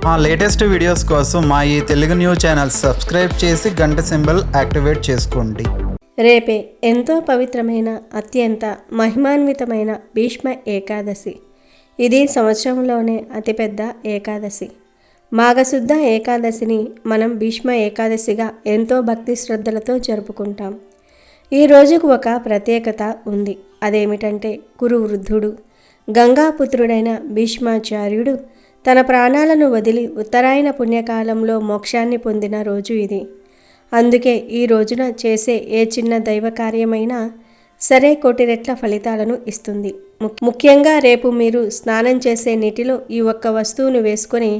మా latest videos కోసం మా ఈ తెలుగు న్యూస్ ఛానల్ సబ్స్క్రైబ్ చేసి గంట సింబల్ యాక్టివేట్ చేసుకోండి. రేపే ఎంతో పవిత్రమైన అత్యంత మహిమాన్వితమైన భీష్మ ఏకాదశి. ఇది సంవత్సరంలోనే అతిపెద్ద ఏకాదశి. మాఘశుద్ధ ఏకాదశిని మనం భీష్మ ఏకాదశిగా ఎంతో భక్తి శ్రద్ధలతో జరుపుకుంటాం. ఈ రోజుకు ఒక ప్రత్యేకత ఉంది. అదేమిటంటే కురు వృద్ధుడు గంగాపుత్రుడైన భీష్మాచార్యుడు తన ప్రాణాలను వదిలి ఉత్తరాయణ పుణ్యకాలంలో మోక్షాన్ని పొందిన రోజు ఇది. అందుకే ఈ రోజున చేసే ఏ చిన్న దైవ కార్యమైనా సరే కోటి రెట్ల ఫలితాలను ఇస్తుంది. ముఖ్యంగా రేపు మీరు స్నానం చేసే నీటిలో ఈ ఒక్క వస్తువును వేసుకొని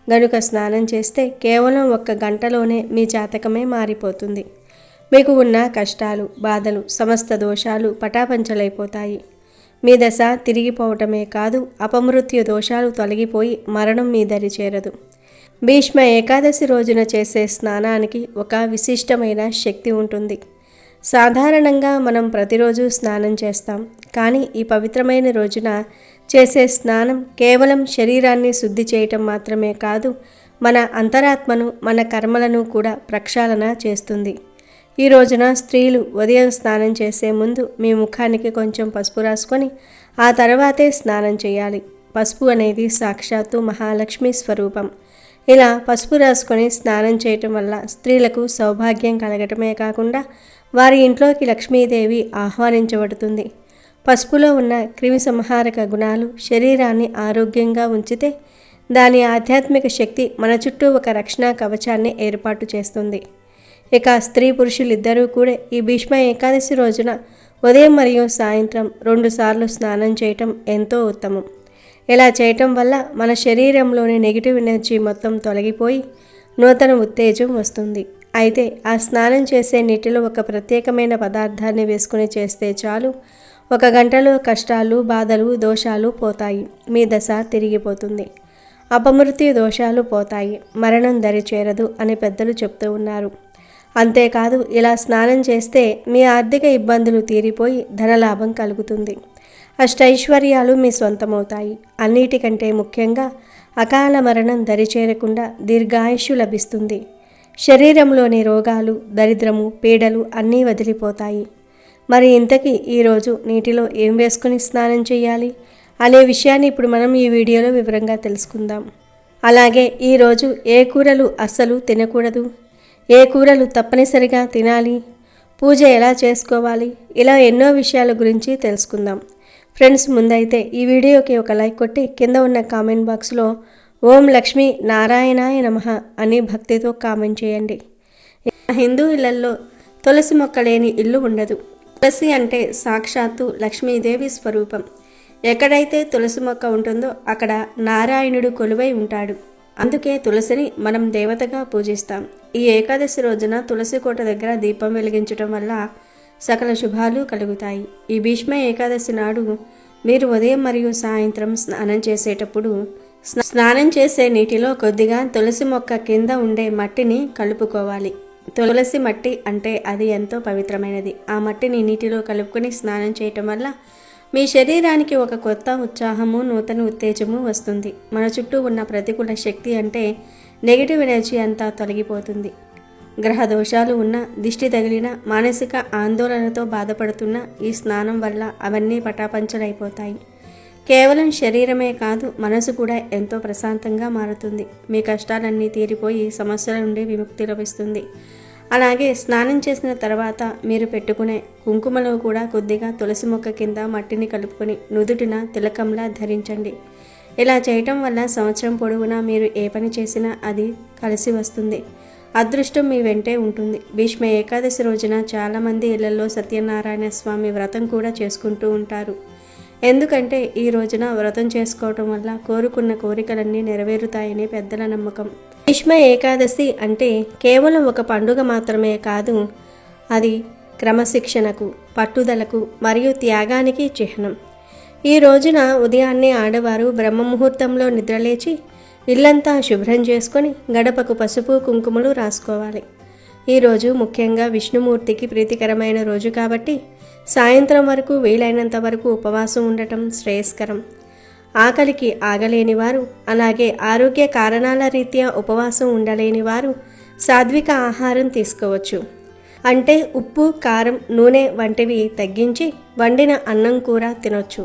గనుక స్నానం చేస్తే కేవలం 1 గంటలోనే మీ జాతకమే మారిపోతుంది. మీకు ఉన్న కష్టాలు, బాధలు, సమస్త దోషాలు పటాపంచలైపోతాయి. మీ దశ తిరిగిపోవటమే కాదు, అపమృత్యు దోషాలు తొలగిపోయి మరణం మీ దరి చేరదు. భీష్మ ఏకాదశి రోజున చేసే స్నానానికి ఒక విశిష్టమైన శక్తి ఉంటుంది. సాధారణంగా మనం ప్రతిరోజు స్నానం చేస్తాం, కానీ ఈ పవిత్రమైన రోజున చేసే స్నానం కేవలం శరీరాన్ని శుద్ధి చేయటం మాత్రమే కాదు, మన అంతరాత్మను, మన కర్మలను కూడా ప్రక్షాళన చేస్తుంది. ఈ రోజున స్త్రీలు ఉదయం స్నానం చేసే ముందు మీ ముఖానికి కొంచెం పసుపు రాసుకొని ఆ తర్వాతే స్నానం చేయాలి. పసుపు అనేది సాక్షాత్తు మహాలక్ష్మి స్వరూపం. ఇలా పసుపు రాసుకొని స్నానం చేయటం వల్ల స్త్రీలకు సౌభాగ్యం కలగటమే కాకుండా వారి ఇంట్లోకి లక్ష్మీదేవి ఆహ్వానించబడుతుంది. పసుపులో ఉన్న క్రిమి సంహారక గుణాలు శరీరాన్ని ఆరోగ్యంగా ఉంచితే దాని ఆధ్యాత్మిక శక్తి మన చుట్టూ ఒక రక్షణ కవచాన్ని ఏర్పాటు చేస్తుంది. ఇక స్త్రీ పురుషులిద్దరూ కూడా ఈ భీష్మ ఏకాదశి రోజున ఉదయం మరియు సాయంత్రం 2 సార్లు స్నానం చేయటం ఎంతో ఉత్తమం. ఇలా చేయటం వల్ల మన శరీరంలోని నెగిటివ్ ఎనర్జీ మొత్తం తొలగిపోయి నూతన ఉత్తేజం వస్తుంది. అయితే ఆ స్నానం చేసే నీటిలో ఒక ప్రత్యేకమైన పదార్థాన్ని వేసుకుని చేస్తే చాలు, 1 గంటలో కష్టాలు, బాధలు, దోషాలు పోతాయి. మీ దశ తిరిగిపోతుంది. అపమృత్యు దోషాలు పోతాయి. మరణం దరి చేరదు అని పెద్దలు చెప్తూ ఉన్నారు. అంతేకాదు, ఇలా స్నానం చేస్తే మీ ఆర్థిక ఇబ్బందులు తీరిపోయి ధనలాభం కలుగుతుంది. అష్టైశ్వర్యాలు మీ సొంతమవుతాయి. అన్నిటికంటే ముఖ్యంగా అకాల మరణం దరిచేరకుండా దీర్ఘాయుష్యు లభిస్తుంది. శరీరంలోని రోగాలు, దరిద్రము, పీడలు అన్నీ వదిలిపోతాయి. మరి ఇంతకీ ఈరోజు నీటిలో ఏం వేసుకుని స్నానం చేయాలి అనే విషయాన్ని ఇప్పుడు మనం ఈ వీడియోలో వివరంగా తెలుసుకుందాం. అలాగే ఈరోజు ఏ కూరలు అస్సలు తినకూడదు, ఏ కూరలు తప్పనిసరిగా తినాలి, పూజ ఎలా చేసుకోవాలి, ఇలా ఎన్నో విషయాల గురించి తెలుసుకుందాం. ఫ్రెండ్స్, ముందైతే ఈ వీడియోకి ఒక లైక్ కొట్టి కింద ఉన్న కామెంట్ బాక్స్లో ఓం లక్ష్మీ నారాయణాయ నమః అని భక్తితో కామెంట్ చేయండి. హిందూ ఇళ్లలో తులసి మొక్క లేని ఇల్లు ఉండదు. తులసి అంటే సాక్షాత్తు లక్ష్మీదేవి స్వరూపం. ఎక్కడైతే తులసి మొక్క ఉంటుందో అక్కడ నారాయణుడు కొలువై ఉంటాడు. అందుకే తులసిని మనం దేవతగా పూజిస్తాం. ఈ ఏకాదశి రోజున తులసి కోట దగ్గర దీపం వెలిగించడం వల్ల సకల శుభాలు కలుగుతాయి. ఈ భీష్మ ఏకాదశి నాడు మీరు ఉదయం మరియు సాయంత్రం స్నానం చేసేటప్పుడు స్నానం చేసే నీటిలో కొద్దిగా తులసి మొక్క కింద ఉండే మట్టిని కలుపుకోవాలి. తులసి మట్టి అంటే అది ఎంతో పవిత్రమైనది. ఆ మట్టిని నీటిలో కలుపుకొని స్నానం చేయటం వల్ల మీ శరీరానికి ఒక కొత్త ఉత్సాహము, నూతన ఉత్తేజము వస్తుంది. మన చుట్టూ ఉన్న ప్రతికూల శక్తి అంటే నెగిటివ్ ఎనర్జీ అంతా తొలగిపోతుంది. గ్రహ దోషాలు ఉన్న, దిష్టి తగిలిన, మానసిక ఆందోళనతో బాధపడుతున్న ఈ స్నానం వల్ల అవన్నీ పటాపంచలైపోతాయి. కేవలం శరీరమే కాదు, మనసు కూడా ఎంతో ప్రశాంతంగా మారుతుంది. మీ కష్టాలన్నీ తీరిపోయి సమస్యల నుండి విముక్తి లభిస్తుంది. అలాగే స్నానం చేసిన తర్వాత మీరు పెట్టుకునే కుంకుమలో కూడా కొద్దిగా తులసి మొక్క కింద మట్టిని కలుపుకొని నుదుటిన తిలకంలా ధరించండి. ఇలా చేయటం వల్ల సంవత్సరం పొడవునా మీరు ఏ పని చేసినా అది కలిసి వస్తుంది. అదృష్టం మీ వెంటే ఉంటుంది. భీష్మ ఏకాదశి రోజున చాలామంది ఇళ్లలో సత్యనారాయణ స్వామి వ్రతం కూడా చేసుకుంటూ ఉంటారు. ఎందుకంటే ఈ రోజున వ్రతం చేసుకోవటం వల్ల కోరుకున్న కోరికలన్నీ నెరవేరుతాయని పెద్దల నమ్మకం. భీష్మ ఏకాదశి అంటే కేవలం ఒక పండుగ మాత్రమే కాదు, అది క్రమశిక్షణకు, పట్టుదలకు మరియు త్యాగానికి చిహ్నం. ఈ రోజున ఉదయాన్నే ఆడవారు బ్రహ్మముహూర్తంలో నిద్రలేచి ఇల్లంతా శుభ్రం చేసుకొని గడపకు పసుపు, కుంకుమలు రాసుకోవాలి. ఈరోజు ముఖ్యంగా విష్ణుమూర్తికి ప్రీతికరమైన రోజు కాబట్టి సాయంత్రం వరకు వీలైనంత వరకు ఉపవాసం ఉండటం శ్రేయస్కరం. ఆకలికి ఆగలేని వారు, అలాగే ఆరోగ్య కారణాల రీత్యా ఉపవాసం ఉండలేని వారు సాత్విక ఆహారం తీసుకోవచ్చు. అంటే ఉప్పు, కారం, నూనె వంటివి తగ్గించి వండిన అన్నం కూర తినొచ్చు.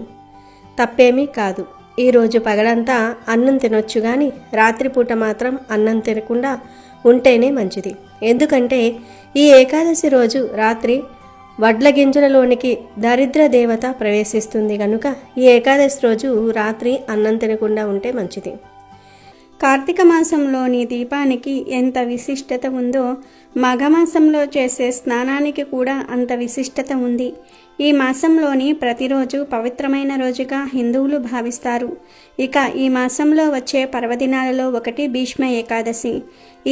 తప్పేమీ కాదు. ఈరోజు పగలంతా అన్నం తినొచ్చు, కానీ రాత్రిపూట మాత్రం అన్నం తినకుండా ఉంటేనే మంచిది. ఎందుకంటే ఈ ఏకాదశి రోజు రాత్రి వడ్ల గింజలలోనికి దరిద్ర దేవత ప్రవేశిస్తుంది కనుక ఈ ఏకాదశి రోజు రాత్రి అన్నం తినకుండా ఉంటే మంచిది. కార్తీక మాసంలోని దీపానికి ఎంత విశిష్టత ఉందో మాఘమాసంలో చేసే స్నానానికి కూడా అంత విశిష్టత ఉంది. ఈ మాసంలోని ప్రతిరోజు పవిత్రమైన రోజుగా హిందువులు భావిస్తారు. ఇక ఈ మాసంలో వచ్చే పర్వదినాలలో ఒకటి భీష్మ ఏకాదశి.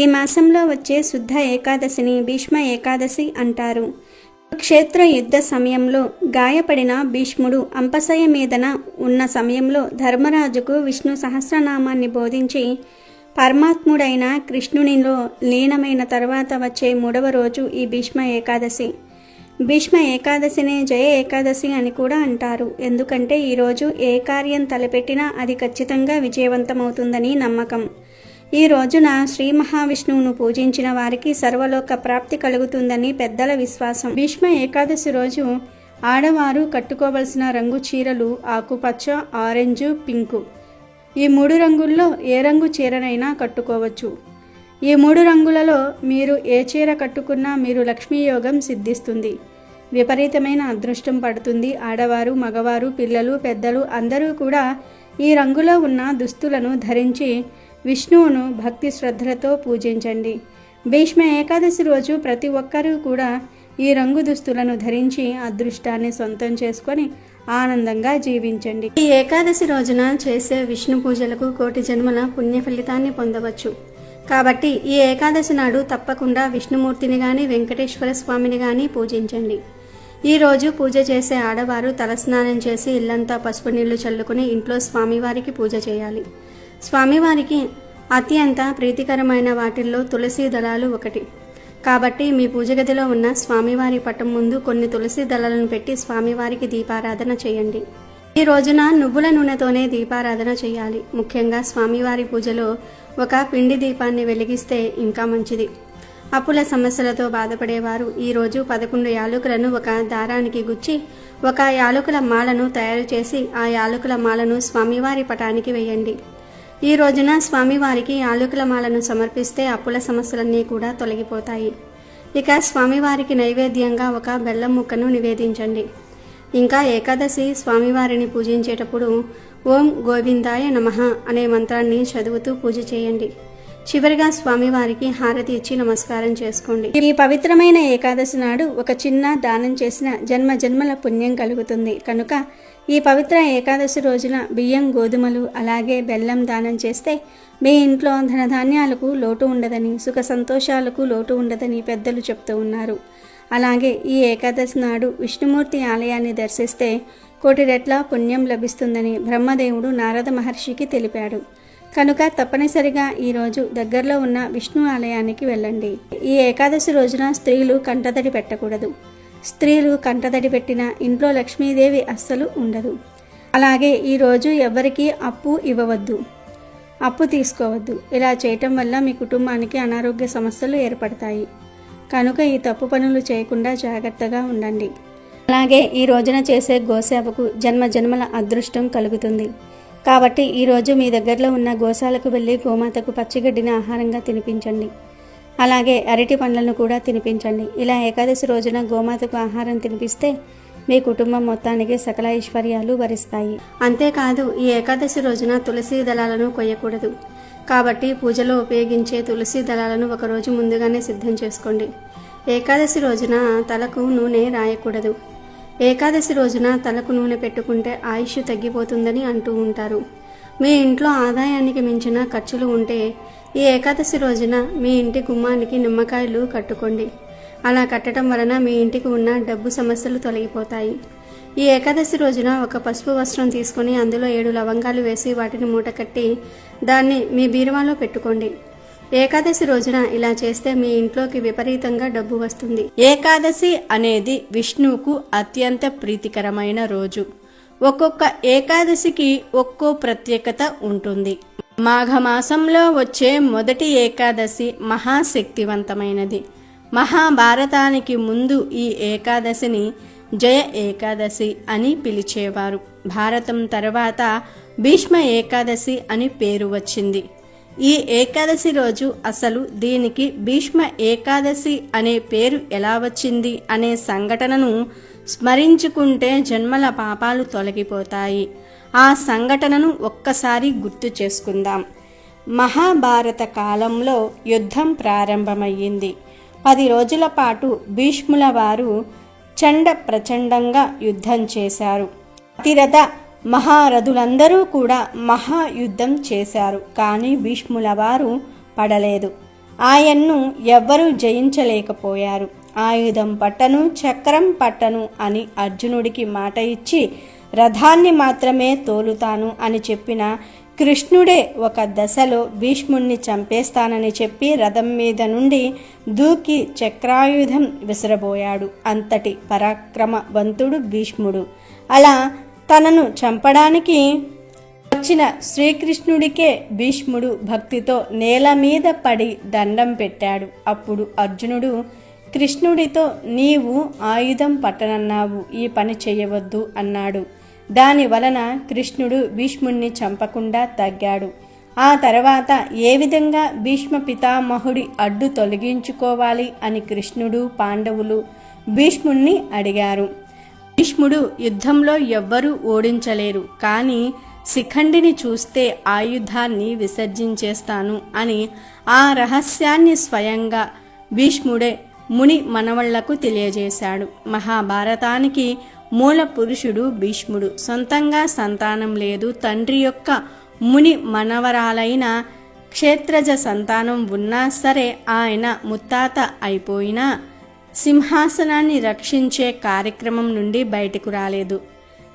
ఈ మాసంలో వచ్చే శుద్ధ ఏకాదశిని భీష్మ ఏకాదశి అంటారు. క్షేత్ర యుద్ధ సమయంలో గాయపడిన భీష్ముడు అంపశయ మీదన ఉన్న సమయంలో ధర్మరాజుకు విష్ణు సహస్రనామాన్ని బోధించి పరమాత్ముడైన కృష్ణునిలో లీనమైన తర్వాత వచ్చే 3వ రోజు ఈ భీష్మ ఏకాదశి. భీష్మ ఏకాదశినే జయ ఏకాదశి అని కూడా అంటారు. ఎందుకంటే ఈరోజు ఏ కార్యం తలపెట్టినా అది ఖచ్చితంగా విజయవంతమవుతుందని నమ్మకం. ఈ రోజున శ్రీ మహావిష్ణువును పూజించిన వారికి సర్వలోక ప్రాప్తి కలుగుతుందని పెద్దల విశ్వాసం. భీష్మ ఏకాదశి రోజు ఆడవారు కట్టుకోవలసిన రంగు చీరలు ఆకుపచ్చ, ఆరెంజు, పింకు. ఈ 3 రంగుల్లో ఏ రంగు చీరనైనా కట్టుకోవచ్చు. ఈ 3 రంగులలో మీరు ఏ చీర కట్టుకున్నా మీరు లక్ష్మీయోగం సిద్ధిస్తుంది. విపరీతమైన అదృష్టం పడుతుంది. ఆడవారు, మగవారు, పిల్లలు, పెద్దలు అందరూ కూడా ఈ రంగులో ఉన్న దుస్తులను ధరించి విష్ణువును భక్తి శ్రద్ధలతో పూజించండి. భీష్మ ఏకాదశి రోజు ప్రతి ఒక్కరూ కూడా ఈ రంగు దుస్తులను ధరించి అదృష్టాన్ని సొంతం చేసుకొని ఆనందంగా జీవించండి. ఈ ఏకాదశి రోజున చేసే విష్ణు పూజలకు కోటి జన్మల పుణ్య ఫలితాన్ని పొందవచ్చు. కాబట్టి ఈ ఏకాదశి నాడు తప్పకుండా విష్ణుమూర్తిని కానీ వెంకటేశ్వర స్వామిని కానీ పూజించండి. ఈరోజు పూజ చేసే ఆడవారు తలస్నానం చేసి ఇల్లంతా పసుపు నీళ్లు చల్లుకుని ఇంట్లో స్వామివారికి పూజ చేయాలి. స్వామివారికి అత్యంత ప్రీతికరమైన వాటిల్లో తులసి దళాలు ఒకటి. కాబట్టి మీ పూజ గదిలో ఉన్న స్వామివారి పటం ముందు కొన్ని తులసి దళాలను పెట్టి స్వామివారికి దీపారాధన చేయండి. ఈ రోజున నువ్వుల నూనెతోనే దీపారాధన చేయాలి. ముఖ్యంగా స్వామివారి పూజలో ఒక పిండి దీపాన్ని వెలిగిస్తే ఇంకా మంచిది. అప్పుల సమస్యలతో బాధపడేవారు ఈరోజు 11 యాలకులను ఒక దారానికి గుచ్చి ఒక యాలకుల మాలను తయారు చేసి ఆ యాలకుల మాలను స్వామివారి పటానికి వేయండి. ఈ రోజున స్వామివారికి యాలకుల మాలను సమర్పిస్తే అప్పుల సమస్యలన్నీ కూడా తొలగిపోతాయి. ఇక స్వామివారికి నైవేద్యంగా ఒక బెల్లం ముక్కను నివేదించండి. ఇంకా ఏకాదశి స్వామివారిని పూజించేటప్పుడు ఓం గోవిందాయ నమః అనే మంత్రాన్ని చదువుతూ పూజ చేయండి. చివరిగా స్వామివారికి హారతి ఇచ్చి నమస్కారం చేసుకోండి. ఈ పవిత్రమైన ఏకాదశి నాడు ఒక చిన్న దానం చేసిన జన్మ జన్మల పుణ్యం కలుగుతుంది. కనుక ఈ పవిత్ర ఏకాదశి రోజున బియ్యం, గోధుమలు అలాగే బెల్లం దానం చేస్తే మీ ఇంట్లో ధనధాన్యాలకు లోటు ఉండదని, సుఖ సంతోషాలకు లోటు ఉండదని పెద్దలు చెప్తూ ఉన్నారు. అలాగే ఈ ఏకాదశి నాడు విష్ణుమూర్తి ఆలయాన్ని దర్శిస్తే 1,000,000 రెట్ల పుణ్యం లభిస్తుందని బ్రహ్మదేవుడు నారద మహర్షికి తెలిపాడు. కనుక తప్పనిసరిగా ఈరోజు దగ్గరలో ఉన్న విష్ణు ఆలయానికి వెళ్ళండి. ఈ ఏకాదశి రోజున స్త్రీలు కంటతడి పెట్టకూడదు. స్త్రీలు కంటతడి పెట్టిన ఇంట్లో లక్ష్మీదేవి అస్సలు ఉండదు. అలాగే ఈరోజు ఎవ్వరికీ అప్పు ఇవ్వవద్దు, అప్పు తీసుకోవద్దు. ఇలా చేయటం వల్ల మీ కుటుంబానికి అనారోగ్య సమస్యలు ఏర్పడతాయి. కనుక ఈ తప్పు పనులు చేయకుండా జాగ్రత్తగా ఉండండి. అలాగే ఈ రోజున చేసే గోసేవకు జన్మ జన్మల అదృష్టం కలుగుతుంది. కాబట్టి ఈరోజు మీ దగ్గరలో ఉన్న గోశాలకు వెళ్ళి గోమాతకు పచ్చిగడ్డిని ఆహారంగా తినిపించండి. అలాగే అరటి పండ్లను కూడా తినిపించండి. ఇలా ఏకాదశి రోజున గోమాతకు ఆహారం తినిపిస్తే మీ కుటుంబం మొత్తానికి సకల ఐశ్వర్యాలు వరిస్తాయి. అంతేకాదు ఈ ఏకాదశి రోజున తులసి దళాలను కొయ్యకూడదు. కాబట్టి పూజలో ఉపయోగించే తులసి దళాలను ఒకరోజు ముందుగానే సిద్ధం చేసుకోండి. ఏకాదశి రోజున తలకు నూనె రాయకూడదు. ఏకాదశి రోజున తలకు నూనె పెట్టుకుంటే ఆయుష్ తగ్గిపోతుందని అంటూ ఉంటారు. మీ ఇంట్లో ఆదాయానికి మించిన ఖర్చులు ఉంటే ఈ ఏకాదశి రోజున మీ ఇంటి గుమ్మానికి నిమ్మకాయలు కట్టుకోండి. అలా కట్టడం వలన మీ ఇంటికి ఉన్న డబ్బు సమస్యలు తొలగిపోతాయి. ఈ ఏకాదశి రోజున ఒక పసుపు వస్త్రం తీసుకొని అందులో 7 లవంగాలు వేసి వాటిని మూట కట్టి దాన్ని మీ బీరువాలో పెట్టుకోండి. ఏకాదశి రోజున ఇలా చేస్తే మీ ఇంట్లోకి విపరీతంగా డబ్బు వస్తుంది. ఏకాదశి అనేది విష్ణువుకు అత్యంత ప్రీతికరమైన రోజు. ఒక్కొక్క ఏకాదశికి ఒక్కో ప్రత్యేకత ఉంటుంది. మాఘమాసంలో వచ్చే మొదటి ఏకాదశి మహాశక్తివంతమైనది. మహాభారతానికి ముందు ఈ ఏకాదశిని జయ ఏకాదశి అని పిలిచేవారు. భారతం తర్వాత భీష్మ ఏకాదశి అని పేరు వచ్చింది. ఈ ఏకాదశి రోజు అసలు దీనికి భీష్మ ఏకాదశి అనే పేరు ఎలా వచ్చింది అనే సంఘటనను స్మరించుకుంటే జన్మల పాపాలు తొలగిపోతాయి. ఆ సంఘటనను ఒక్కసారి గుర్తు చేసుకుందాం. మహాభారత కాలంలో యుద్ధం ప్రారంభమయ్యింది. 10 రోజుల పాటు భీష్ముల వారు చండ ప్రచండంగా యుద్ధం చేశారు. అతిరథ మహారథులందరూ కూడా మహాయుద్ధం చేశారు. కానీ భీష్ముల వారు పడలేదు. ఆయన్ను ఎవ్వరూ జయించలేకపోయారు. ఆయుధం పట్టను, చక్రం పట్టను అని అర్జునుడికి మాట ఇచ్చి రథాన్ని మాత్రమే తోలుతాను అని చెప్పిన కృష్ణుడే ఒక దశలో భీష్ముణ్ణి చంపేస్తానని చెప్పి రథం మీద నుండి దూకి చక్రాయుధం విసిరబోయాడు. అంతటి పరాక్రమవంతుడు భీష్ముడు. అలా తనను చంపడానికి వచ్చిన శ్రీకృష్ణుడికే భీష్ముడు భక్తితో నేల మీద పడి దండం పెట్టాడు. అప్పుడు అర్జునుడు కృష్ణుడితో, నీవు ఆయుధం పట్టనన్నావు, ఈ పని చేయవద్దు అన్నాడు. దాని వలన కృష్ణుడు భీష్ముణ్ణి చంపకుండా తగ్గాడు. ఆ తర్వాత ఏ విధంగా భీష్మ పితామహుడి అడ్డు తొలగించుకోవాలి అని కృష్ణుడు, పాండవులు భీష్ముణ్ణి అడిగారు. భీష్ముడు యుద్ధంలో ఎవ్వరూ ఓడించలేరు, కానీ శిఖండిని చూస్తే ఆయుధాన్ని విసర్జించేస్తాను అని ఆ రహస్యాన్ని స్వయంగా భీష్ముడే ముని మనవళ్లకు తెలియజేశాడు. మహాభారతానికి మూల పురుషుడు భీష్ముడు. సొంతంగా సంతానం లేదు. తండ్రి యొక్క ముని మనవరాలైన క్షేత్రజ సంతానం ఉన్నా సరే ఆయన ముత్తాత అయిపోయినా సింహాసనాన్ని రక్షించే కార్యక్రమం నుండి బయటకు రాలేదు.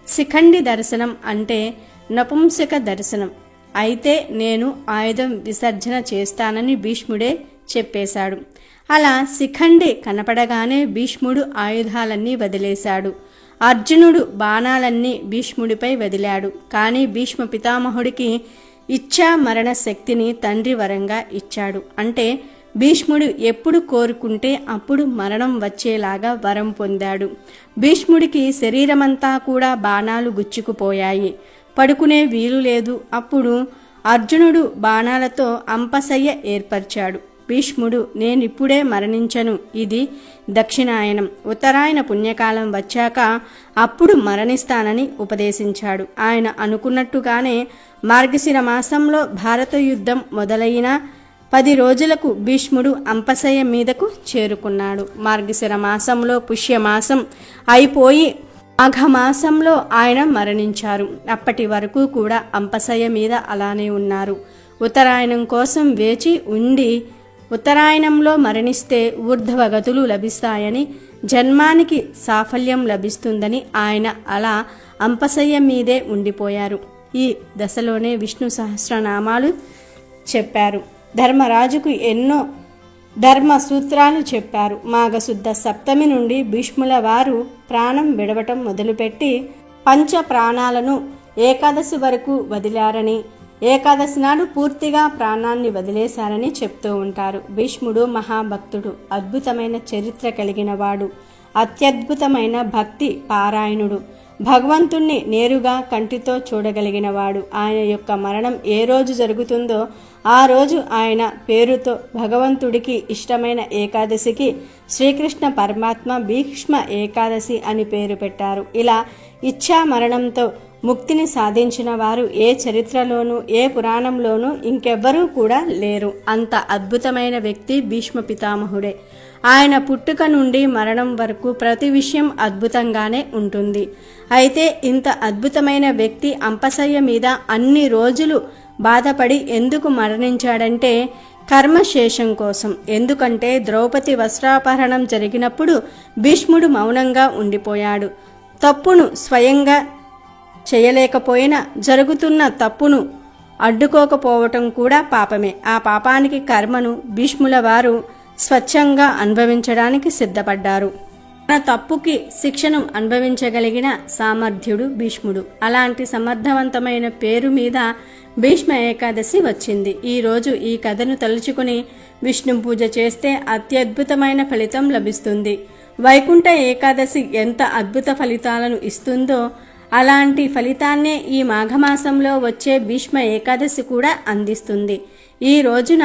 శిఖండి దర్శనం అంటే నపుంసక దర్శనం. అయితే నేను ఆయుధం విసర్జన చేస్తానని భీష్ముడే చెప్పేశాడు. అలా శిఖండి కనపడగానే భీష్ముడు ఆయుధాలన్నీ వదిలేశాడు. అర్జునుడు బాణాలన్నీ భీష్ముడిపై వదిలాడు. కానీ భీష్మ పితామహుడికి ఇచ్ఛా మరణ శక్తిని తండ్రి వరంగా ఇచ్చాడు. అంటే భీష్ముడు ఎప్పుడు కోరుకుంటే అప్పుడు మరణం వచ్చేలాగా వరం పొందాడు. భీష్ముడికి శరీరమంతా కూడా బాణాలు గుచ్చుకుపోయాయి. పడుకునే వీలు లేదు. అప్పుడు అర్జునుడు బాణాలతో అంపశయ్య ఏర్పరిచాడు. భీష్ముడు, నేనిప్పుడే మరణించను, ఇది దక్షిణాయనం, ఉత్తరాయణ పుణ్యకాలం వచ్చాక అప్పుడు మరణిస్తానని ఉపదేశించాడు. ఆయన అనుకున్నట్టుగానే మార్గశిర మాసంలో భారత యుద్ధం మొదలైన 10 రోజులకు భీష్ముడు అంపశయ్య మీదకు చేరుకున్నాడు. మార్గశిర మాసంలో పుష్యమాసం అయిపోయి మాఘమాసంలో ఆయన మరణించారు. అప్పటి వరకు కూడా అంపశయ్య మీద అలానే ఉన్నారు. ఉత్తరాయణం కోసం వేచి ఉండి ఉత్తరాయణంలో మరణిస్తే ఊర్ధ్వగతులు లభిస్తాయని, జన్మానికి సాఫల్యం లభిస్తుందని ఆయన అలా అంపశయ్య మీదే ఉండిపోయారు. ఈ దశలోనే విష్ణు సహస్రనామాలు చెప్పారు. ధర్మరాజుకు ఎన్నో ధర్మ సూత్రాలు చెప్పారు. మాఘశుద్ధ సప్తమి నుండి భీష్ముల వారు ప్రాణం విడవటం మొదలుపెట్టి పంచ ప్రాణాలను ఏకాదశి వరకు వదిలారని, ఏకాదశి నాడు పూర్తిగా ప్రాణాన్ని వదిలేశారని చెప్తూ ఉంటారు. భీష్ముడు మహాభక్తుడు, అద్భుతమైన చరిత్ర కలిగిన వాడు, అత్యద్భుతమైన భక్తి పారాయణుడు, భగవంతుణ్ణి నేరుగా కంటితో చూడగలిగినవాడు. ఆయన యొక్క మరణం ఏ రోజు జరుగుతుందో ఆ రోజు ఆయన పేరుతో భగవంతుడికి ఇష్టమైన ఏకాదశికి శ్రీకృష్ణ పరమాత్మ భీష్మ ఏకాదశి అని పేరు పెట్టారు. ఇలా ఇచ్ఛా మరణంతో ముక్తిని సాధించిన వారు ఏ చరిత్రలోనూ ఏ పురాణంలోనూ ఇంకెవ్వరూ కూడా లేరు. అంత అద్భుతమైన వ్యక్తి భీష్మ పితామహుడే. ఆయన పుట్టుక నుండి మరణం వరకు ప్రతి విషయం అద్భుతంగానే ఉంటుంది. అయితే ఇంత అద్భుతమైన వ్యక్తి అంపశయ్య మీద అన్ని రోజులు బాధపడి ఎందుకు మరణించాడంటే కర్మశేషం కోసం. ఎందుకంటే ద్రౌపది వస్త్రాపహరణం జరిగినప్పుడు భీష్ముడు మౌనంగా ఉండిపోయాడు. తప్పును స్వయంగా చేయలేకపోయినా జరుగుతున్న తప్పును అడ్డుకోకపోవటం కూడా పాపమే. ఆ పాపానికి కర్మను భీష్ముల వారు స్వచ్ఛంగా అనుభవించడానికి సిద్ధపడ్డారు. తన తప్పుకి శిక్షను అనుభవించగలిగిన సామర్థ్యుడు భీష్ముడు. అలాంటి సమర్థవంతమైన పేరు మీద భీష్మ ఏకాదశి వచ్చింది. ఈరోజు ఈ కథను తలుచుకుని విష్ణు పూజ చేస్తే అత్యద్భుతమైన ఫలితం లభిస్తుంది. వైకుంఠ ఏకాదశి ఎంత అద్భుత ఫలితాలను ఇస్తుందో అలాంటి ఫలితాన్నే ఈ మాఘమాసంలో వచ్చే భీష్మ ఏకాదశి కూడా అందిస్తుంది. ఈ రోజున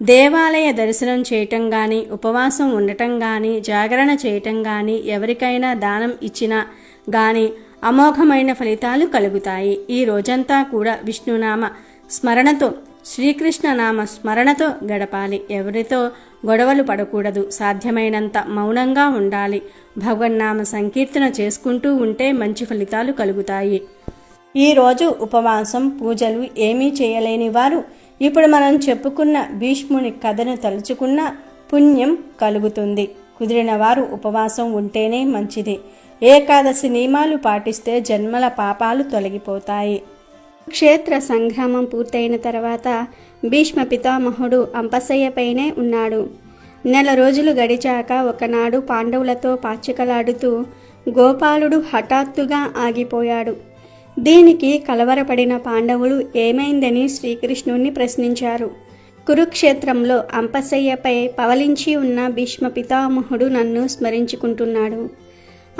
దేవాలయ దర్శనం చేయటం కానీ, ఉపవాసం ఉండటం కానీ, జాగరణ చేయటం కానీ, ఎవరికైనా దానం ఇచ్చినా కానీ అమోఘమైన ఫలితాలు కలుగుతాయి. ఈ రోజంతా కూడా విష్ణునామ స్మరణతో, శ్రీకృష్ణ నామ స్మరణతో గడపాలి. ఎవరితో గొడవలు పడకూడదు. సాధ్యమైనంత మౌనంగా ఉండాలి. భగవన్నామ సంకీర్తన చేసుకుంటూ ఉంటే మంచి ఫలితాలు కలుగుతాయి. ఈరోజు ఉపవాసం, పూజలు ఏమీ చేయలేని వారు ఇప్పుడు మనం చెప్పుకున్న భీష్ముని కథను తలుచుకున్న పుణ్యం కలుగుతుంది. కుదిరిన వారు ఉపవాసం ఉంటేనే మంచిది. ఏకాదశి నియమాలు పాటిస్తే జన్మల పాపాలు తొలగిపోతాయి. క్షేత్ర సంగ్రామం పూర్తయిన తర్వాత భీష్మ పితామహుడు అంపశయ్యపైనే ఉన్నాడు. నెల రోజులు గడిచాక ఒకనాడు పాండవులతో పాచికలాడుతూ గోపాలుడు హఠాత్తుగా ఆగిపోయాడు. దీనికి కలవరపడిన పాండవులు ఏమైందని శ్రీకృష్ణుణ్ణి ప్రశ్నించారు. కురుక్షేత్రంలో అంపశయ్యపై పవలించి ఉన్న భీష్మ పితామహుడు నన్ను స్మరించుకుంటున్నాడు.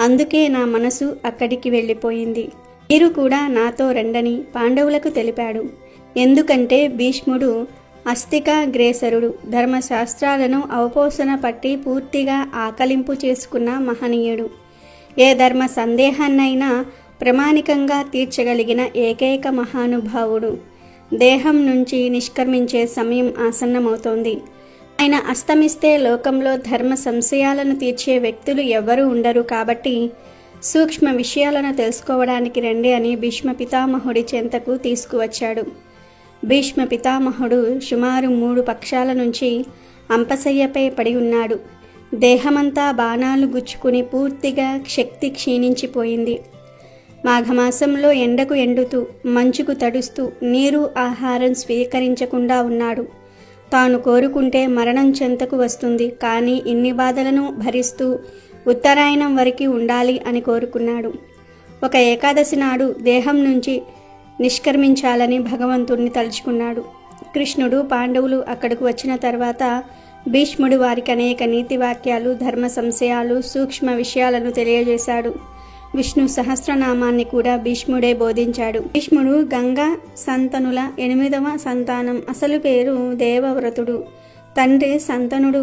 అందుకే నా మనసు అక్కడికి వెళ్ళిపోయింది. మీరు కూడా నాతో రండని పాండవులకు తెలిపాడు. ఎందుకంటే భీష్ముడు అస్తికాగ్రేసరుడు, ధర్మశాస్త్రాలను అవపోసన పట్టి పూర్తిగా ఆకలింపు చేసుకున్న మహనీయుడు. ఏ ధర్మ సందేహాన్నైనా ప్రామాణికంగా తీర్చగలిగిన ఏకైక మహానుభావుడు. దేహం నుంచి నిష్క్రమించే సమయం ఆసన్నమవుతోంది. ఆయన అస్తమిస్తే లోకంలో ధర్మ సంశయాలను తీర్చే వ్యక్తులు ఎవ్వరూ ఉండరు. కాబట్టి సూక్ష్మ విషయాలను తెలుసుకోవడానికి రండి అని భీష్మ పితామహుడి చెంతకు తీసుకువచ్చాడు. భీష్మ పితామహుడు సుమారు 3 పక్షాల నుంచి అంపశయ్యపై పడి ఉన్నాడు. దేహమంతా బాణాలు గుచ్చుకుని పూర్తిగా శక్తి క్షీణించిపోయింది. మాఘమాసంలో ఎండకు ఎండుతూ, మంచుకు తడుస్తూ, నీరు ఆహారం స్వీకరించకుండా ఉన్నాడు. తాను కోరుకుంటే మరణం చెంతకు వస్తుంది, కానీ ఇన్ని బాధలను భరిస్తూ ఉత్తరాయణం వరకు ఉండాలి అని కోరుకున్నాడు. ఒక ఏకాదశి నాడు దేహం నుంచి నిష్క్రమించాలని భగవంతుణ్ణి తలుచుకున్నాడు. కృష్ణుడు, పాండవులు అక్కడకు వచ్చిన తర్వాత భీష్ముడు వారికి అనేక నీతి వాక్యాలు, ధర్మ సంశయాలు, సూక్ష్మ విషయాలను తెలియజేశాడు. విష్ణు సహస్రనామాన్ని కూడా భీష్ముడే బోధించాడు. భీష్ముడు గంగా సంతనుల 8వ సంతానం. అసలు పేరు దేవవ్రతుడు. తండ్రి సంతనుడు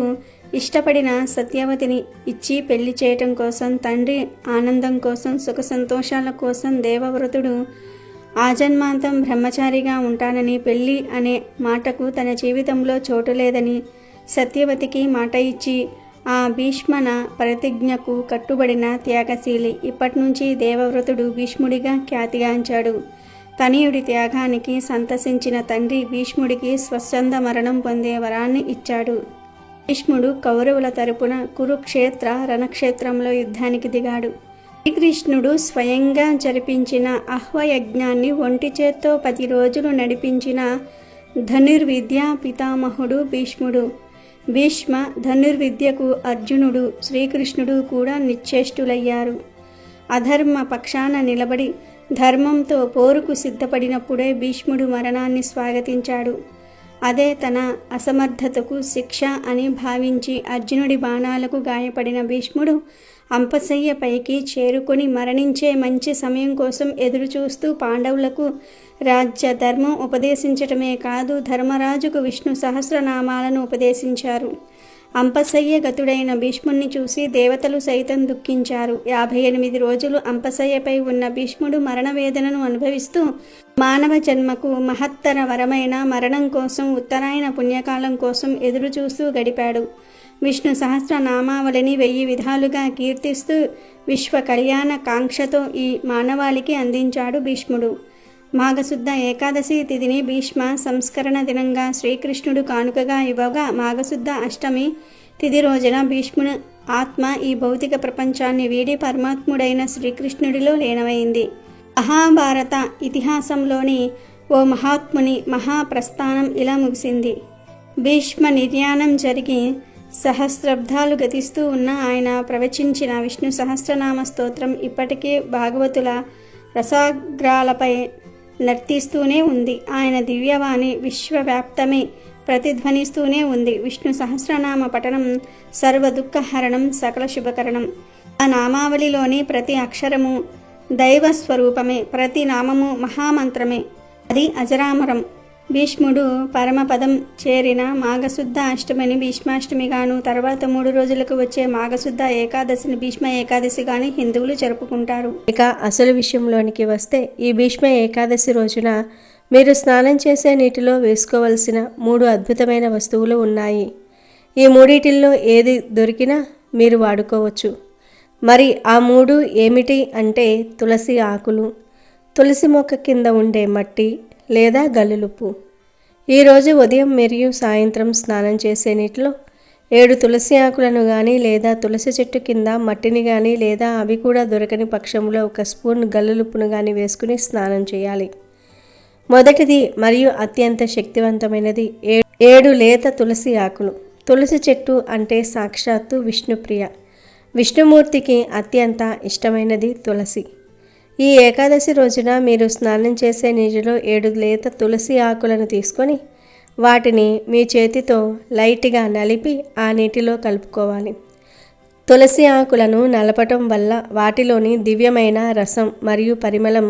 ఇష్టపడిన సత్యవతిని ఇచ్చి పెళ్లి చేయటం కోసం, తండ్రి ఆనందం కోసం, సుఖ సంతోషాల కోసం దేవవ్రతుడు ఆజన్మాంతం బ్రహ్మచారిగా ఉంటానని, పెళ్లి అనే మాటకు తన జీవితంలో చోటు లేదని సత్యవతికి మాట ఇచ్చి ఆ భీష్మన ప్రతిజ్ఞకు కట్టుబడిన త్యాగశీలి. ఇప్పటి నుంచి దేవవ్రతుడు భీష్ముడిగా ఖ్యాతిగాంచాడు. తనయుడి త్యాగానికి సంతసించిన తండ్రి భీష్ముడికి స్వచ్ఛంద మరణం పొందే వరాన్ని ఇచ్చాడు. భీష్ముడు కౌరవుల తరపున కురుక్షేత్ర రణక్షేత్రంలో యుద్ధానికి దిగాడు. శ్రీకృష్ణుడు స్వయంగా జరిపించిన అహ్వయజ్ఞాన్ని ఒంటి చేత్తో 10 రోజులు నడిపించిన ధనుర్విద్యా పితామహుడు భీష్ముడు. భీష్మ ధనుర్విద్యకు అర్జునుడు, శ్రీకృష్ణుడు కూడా నిశ్చేష్టులయ్యారు. అధర్మ పక్షాన నిలబడి ధర్మంతో పోరుకు సిద్ధపడినప్పుడే భీష్ముడు మరణాన్ని స్వాగతించాడు. అదే తన అసమర్థతకు శిక్ష అని భావించి అర్జునుడి బాణాలకు గాయపడిన భీష్ముడు అంపశయ్య పైకి చేరుకొని మరణించే మంచి సమయం కోసం ఎదురుచూస్తూ పాండవులకు రాజ్య ధర్మం ఉపదేశించటమే కాదు, ధర్మరాజుకు విష్ణు సహస్రనామాలను ఉపదేశించారు. అంపశయ్య గతుడైన భీష్ముణ్ణి చూసి దేవతలు సైతం దుఃఖించారు. 58 రోజులు అంపశయ్యపై ఉన్న భీష్ముడు మరణవేదనను అనుభవిస్తూ మానవ జన్మకు మహత్తర వరమైన మరణం కోసం, ఉత్తరాయణ పుణ్యకాలం కోసం ఎదురుచూస్తూ గడిపాడు. విష్ణు సహస్రనామావళిని 1000 విధాలుగా కీర్తిస్తూ విశ్వ కళ్యాణ కాంక్షతో ఈ మానవాళికి అందించాడు భీష్ముడు. మాఘశుద్ధ ఏకాదశి తిథిని భీష్మ సంస్కరణ దినంగా శ్రీకృష్ణుడు కానుకగా ఇవ్వగా, మాఘశుద్ధ అష్టమి తిథి రోజున భీష్ముని ఆత్మ ఈ భౌతిక ప్రపంచాన్ని వీడి పరమాత్ముడైన శ్రీకృష్ణుడిలో లీనమైంది. మహాభారత ఇతిహాసంలోని ఓ మహాత్ముని మహాప్రస్థానం ఇలా ముగిసింది. భీష్మ నిర్యాణం జరిగి సహస్రాబ్దాలు గతిస్తూ ఉన్న ఆయన ప్రవచించిన విష్ణు సహస్రనామ స్తోత్రం ఇప్పటికీ భాగవతుల రసాగ్రాలపై నర్తిస్తూనే ఉంది. ఆయన దివ్యవాణి విశ్వవ్యాప్తమే ప్రతిధ్వనిస్తూనే ఉంది. విష్ణు సహస్రనామ పఠనం సర్వ దుఃఖహరణం, సకల శుభకరణం. ఆ నామావళిలోని ప్రతి అక్షరము దైవ స్వరూపమే, ప్రతి నామము మహామంత్రమే, అది అజరామరం. భీష్ముడు పరమపదం చేరిన మాఘశుద్ధ అష్టమిని భీష్మాష్టమిగాను, తర్వాత 3 రోజులకు వచ్చే మాఘశుద్ధ ఏకాదశిని భీష్మ ఏకాదశిగాని హిందువులు జరుపుకుంటారు. ఇక అసలు విషయంలోనికి వస్తే, ఈ భీష్మ ఏకాదశి రోజున మీరు స్నానం చేసే నీటిలో వేసుకోవలసిన 3 అద్భుతమైన వస్తువులు ఉన్నాయి. ఈ మూడిటిల్లో ఏది దొరికినా మీరు వాడుకోవచ్చు. మరి ఆ 3 ఏమిటి అంటే, తులసి ఆకులు, తులసి మొక్క కింద ఉండే మట్టి లేదా గల్లులుప్పు. ఈరోజు ఉదయం మరియు సాయంత్రం స్నానం చేసే నీటిలో 7 తులసి ఆకులను కానీ లేదా తులసి చెట్టు కింద మట్టిని కానీ లేదా అవి కూడా దొరకని పక్షంలో 1 స్పూన్ గల్లులుప్పును కానీ వేసుకుని స్నానం చేయాలి. మొదటిది మరియు అత్యంత శక్తివంతమైనది 7 లేత తులసి ఆకులు. తులసి చెట్టు అంటే సాక్షాత్తు విష్ణుప్రియ. విష్ణుమూర్తికి అత్యంత ఇష్టమైనది తులసి. ఈ ఏకాదశి రోజున మీరు స్నానం చేసే నీటిలో 7 లేత తులసి ఆకులను తీసుకొని వాటిని మీ చేతితో లైట్గా నలిపి ఆ నీటిలో కలుపుకోవాలి. తులసి ఆకులను నలపటం వల్ల వాటిలోని దివ్యమైన రసం మరియు పరిమళం